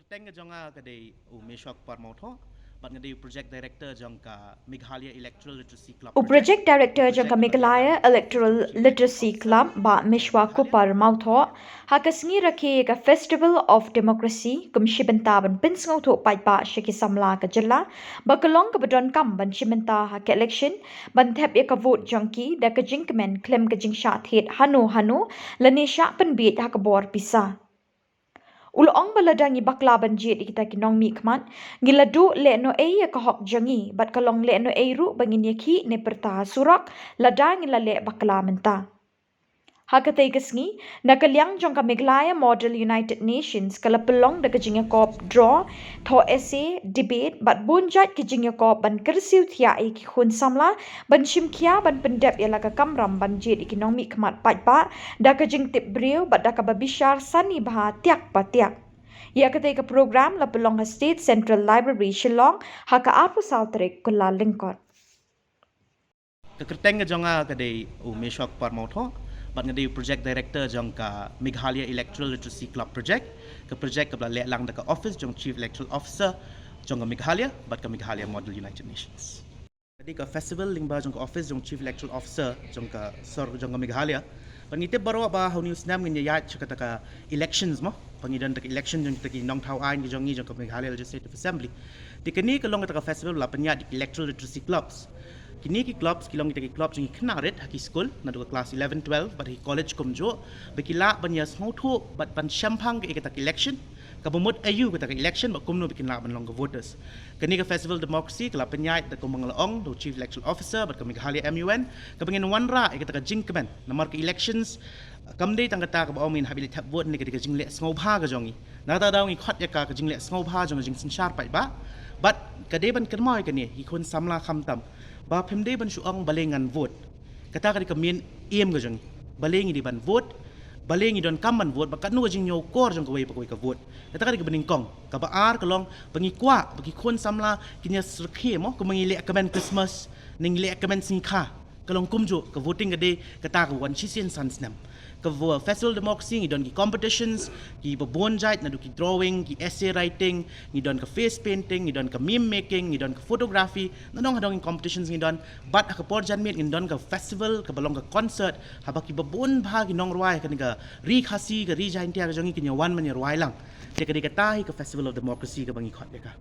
Kekerteng jonga kadai Meshwakupar Mawthoh, but ngadai Project Director jongka Meghalaya Electoral Literacy Club. Project Director jangka Meghalaya Electoral Literacy Club ba Meshwakupar Mawthoh hakasngi rakhe ka Festival of Democracy kum shibenta ban pinsngwthuh paidbah shiki samla ka Jylla ba kalong ka donkam ban shibenta ha ka election ban thep ka vote jongki da ka jingkmen khlem ka jingshah thied hano lanesha pynbiej ha ka bor pisa. Ulong Lada Ngi Bakla ban jied kita ki nongmihkhmat ngiladu le nohei ka hok jangi bat kalong le nohei ru bangin khih ne pyrta surok lada ngila le bakla menta. Hakatai kesngi nakaliang jong ka Meghalaya Model United Nations kala pelong da kop draw tho essay debate bat bunjat ki kop ban kersiu thied ki khun samla ban shim ban pynbiej yala ka kamram ban jied ki nongmihkhmat paidbah da ka tip briu bat da ka babishar sani bah tiak pa tiak. Ia ketika program la pelong State Central Library Shillong haka apu saltrik kula lingkot. Kekerteng jonga kadai Meshwakupar Mawthoh, but ngadai Project Director jongka Meghalaya Electoral Literacy Club project. Ke project ke bala lang daka office jong Chief Electoral Officer jongka Meghalaya, but ke Meghalaya Model United Nations. Jadi ke festival lingba jongka office jong Chief Electoral Officer jongka jongka Meghalaya. Pangitip baru apa hau news nam ngin yat kata elections mo pangidan tak election jong kita nong thau ain ki jongi jong Meghalaya Legislative Assembly dikini kalong kata festival la penyat electoral literacy clubs kini ki clubs kilong kita ki club jong knaret haki school na do class 11 12 but hi college komjo bekila banya sngewthuh but pan champang ki kata election kabumut ayu kata election ba kumno bikin la ban long voters kini ka festival democracy kala penyat da kumang laong do chief electoral officer but ka Meghalaya MUN ka pengen wanra kata jingkmen namar ka elections kamdei tang kata ka ba min habilit thep vote ni ka jingle sngovha ka jongi na ta daw ngi khat ya ka jingle sngovha jong jingshah paidbah but kade ban kermai ka ni hi khon samla khamtam ba phemde ban suang balengan vote kata ka min em ka jongi balengi di ban vote balengi don kaman vote ba kanu jing nyo kor jong kawai pakoi ka vote kata ka bening kong ka ba ar ka long bangi kwa bagi khon samla kinya rakhe mo ko mangi le kamen Christmas ning le kamen singkha kalong kumjo ka voting kade kata ka wan chisien sansnam ka festival democracy ngi don ki competitions ki bonjait na do ki drawing ki essay writing ngi don ka face painting ngi don ka meme making ngi don ka photography na dong hadong competitions ngi don but ka porjan mit ngi don ka festival ka balong ka concert haba ki babon bha ki nong rwai ka ni ka ri khasi ka ri jain tia ka jongi ki nyawan man rwai lang te ka di ka tahi ka festival of democracy ka bangi khat ka